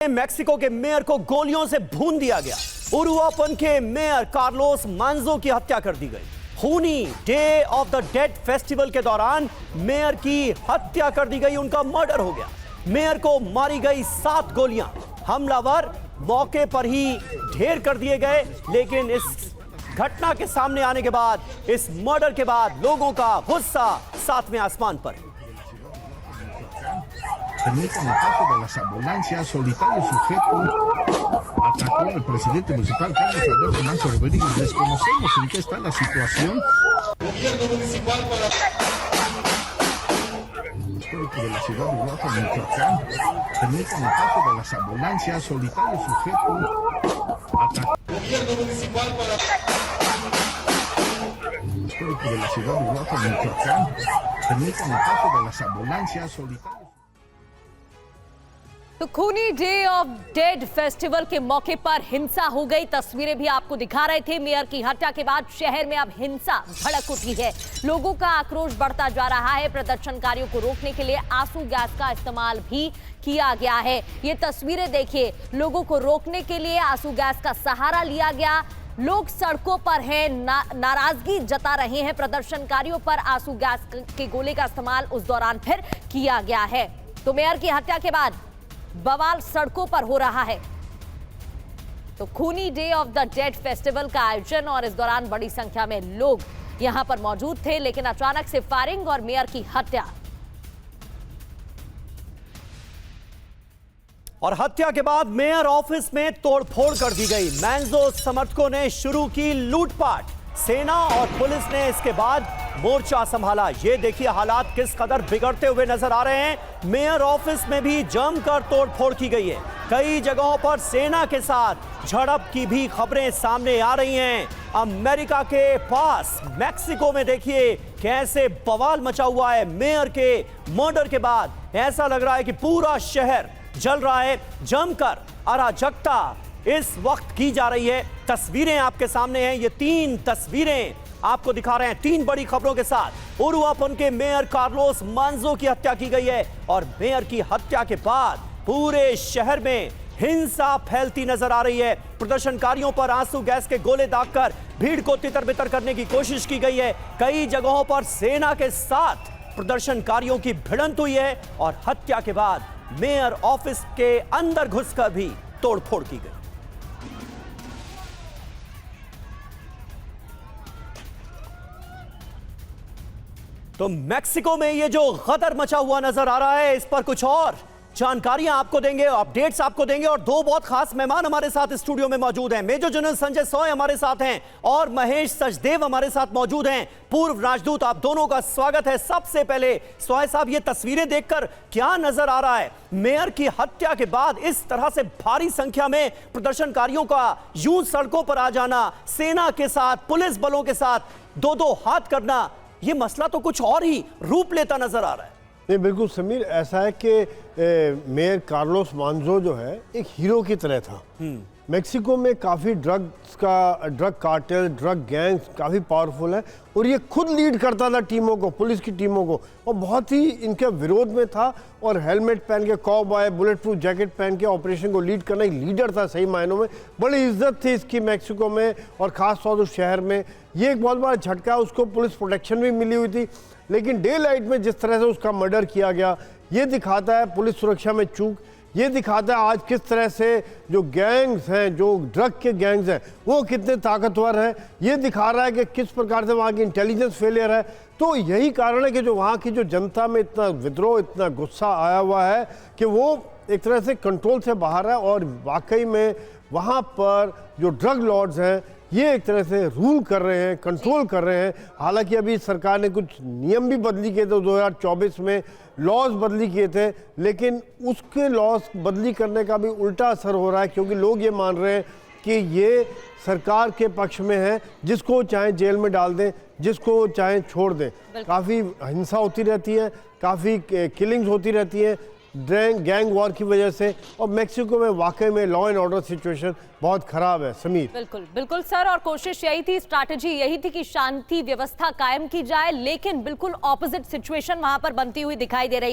Mexico के mayor को गोलियों से भून दिया गया। उरुआपन के मेयर कार्लोस मांजो की हत्या कर दी गई। खूनी day of the dead festival के दौरान मेयर की हत्या कर दी गई, उनका मर्डर हो गया। मेयर को मारी गई 7 गोलियां। हमलावर मौके पर ही ढेर कर दिए गए, लेकिन इस घटना के सामने आने के बाद, इस मर्डर के बाद लोगों का गुस्सा 7वें आसमान पर। Permiten el paso de las ambulancias. Solitario sujeto atacó al presidente municipal Carlos Alberto Manso Rodríguez. Desconocemos en qué está la situación. Gobierno municipal para histórico de la ciudad de Uruapan, Michoacán. Permiten el paso de las ambulancias. Solitario sujeto atacó. Gobierno municipal para histórico de la ciudad de Uruapan, Michoacán. Permiten el paso de las ambulancias. Solitario तो खूनी day of dead festival के मौके पर हिंसा हो गई। तस्वीरें भी आपको दिखा रहे थे। मेयर की हत्या के बाद शहर में अब हिंसा भड़क उठी है। लोगों का आक्रोश बढ़ता जा रहा है। प्रदर्शनकारियों को रोकने के लिए आंसू गैस का इस्तेमाल भी किया गया है। ये तस्वीरें देखिए, लोगों को रोकने के लिए आंसू गैस का सहारा लिया गया। लोग सड़कों पर हैं, नाराजगी जता रहे हैं। प्रदर्शनकारियों पर आंसू गैस के गोले का इस्तेमाल उस दौरान फिर किया गया है। तो मेयर की हत्या के बाद बवाल सड़कों पर हो रहा है। तो खूनी day of the dead festival का आयोजन और इस दौरान बड़ी संख्या में लोग यहां पर मौजूद थे, लेकिन अचानक से फायरिंग और मेयर की हत्या। और हत्या के बाद मेयर ऑफिस में तोड़फोड़ कर दी गई। मैंजो समर्थकों ने शुरू की लूटपाट। सेना और पुलिस ने इसके बाद मोर्चा संभाला। ये देखिए हालात किस कदर बिगड़ते हुए नजर आ रहे हैं। मेयर ऑफिस में भी जमकर तोड़फोड़ की गई है। कई जगहों पर सेना के साथ झड़प की भी खबरें सामने आ रही हैं। अमेरिका के पास मेक्सिको में देखिए कैसे बवाल मचा हुआ है। मेयर के मर्डर के बाद ऐसा लग रहा है कि पूरा शहर जल रहा है। जमकर अराजकता इस वक्त की जा रही है। तस्वीरें आपके सामने हैं। ये 3 तस्वीरें आपको दिखा रहे हैं 3 बड़ी खबरों के साथ। उरुआपन के मेयर कार्लोस मांजो की हत्या की गई है और मेयर की हत्या के बाद पूरे शहर में हिंसा फैलती नजर आ रही है। प्रदर्शनकारियों पर आंसू गैस के गोले दागकर भीड़ को तितर-बितर करने की कोशिश की गई है। कई जगहों पर सेना के साथ प्रदर्शनकारियों की भिड़ंत हुई है और हत्या के बाद मेयर ऑफिस के अंदर घुसकर भी तोड़फोड़ की गई। तो मेक्सिको में ये जो गदर मचा हुआ नजर आ रहा है, इस पर कुछ और जानकारियां आपको देंगे, अपडेट्स आपको देंगे और 2 बहुत खास मेहमान हमारे साथ स्टूडियो में मौजूद हैं। मेजर जनरल संजय सॉय हमारे साथ हैं और महेश सचदेव हमारे साथ मौजूद हैं, पूर्व राजदूत। आप दोनों का स्वागत है। सबसे पहले सॉय साहब, ये तस्वीरें देखकर क्या नजर आ रहा है? मेयर की हत्या के बाद इस तरह से भारी संख्या में प्रदर्शनकारियों का यूं सड़कों पर आ जाना, सेना के साथ, पुलिस बलों के साथ 2-2 हाथ करना, ये मसला तो कुछ और ही रूप लेता नजर आ रहा है। नहीं, बिल्कुल समीर, ऐसा है कि मेयर कार्लोस मांजो जो है एक हीरो की तरह था। मेक्सिको में काफ़ी ड्रग कार्टेल, ड्रग गैंग्स काफ़ी पावरफुल है और ये खुद लीड करता था टीमों को, पुलिस की टीमों को, और बहुत ही इनके विरोध में था। और हेलमेट पहन के, कॉबॉय, बुलेट प्रूफ जैकेट पहन के ऑपरेशन को लीड करना, एक लीडर था सही मायनों में। बड़ी इज्जत थी इसकी मेक्सिको में और ख़ास तौर उस शहर में। ये एक बहुत बड़ा झटका, उसको पुलिस प्रोटेक्शन भी मिली हुई थी। लेकिन डे लाइट में जिस तरह से उसका मर्डर किया गया, ये दिखाता है पुलिस सुरक्षा में चूक। ये दिखाता है आज किस तरह से जो गैंग्स हैं, जो ड्रग के गैंग्स हैं, वो कितने ताकतवर हैं। ये दिखा रहा है कि किस प्रकार से वहाँ की इंटेलिजेंस फेलियर है। तो यही कारण है कि जो वहाँ की जो जनता में इतना विद्रोह, इतना गुस्सा आया हुआ है कि वो एक तरह से कंट्रोल से बाहर है। और वाकई में वहाँ पर जो ड्रग लॉर्ड्स हैं, ये एक तरह से रूल कर रहे हैं, कंट्रोल कर रहे हैं। हालांकि अभी सरकार ने कुछ नियम भी बदली किए थे, 2024 में लॉज बदली किए थे, लेकिन उसके लॉज बदली करने का भी उल्टा असर हो रहा है, क्योंकि लोग ये मान रहे हैं कि ये सरकार के पक्ष में है। जिसको चाहे जेल में डाल दें, जिसको चाहे छोड़ दें। काफ़ी हिंसा होती रहती है, काफ़ी किलिंग्स होती रहती हैं गैंग वॉर की वजह से, और मेक्सिको में वाकई में लॉ एंड ऑर्डर सिचुएशन बहुत खराब है। समीर, बिल्कुल बिल्कुल सर, और कोशिश यही थी, स्ट्रैटेजी यही थी कि शांति व्यवस्था कायम की जाए, लेकिन बिल्कुल ऑपोजिट सिचुएशन वहां पर बनती हुई दिखाई दे रही है।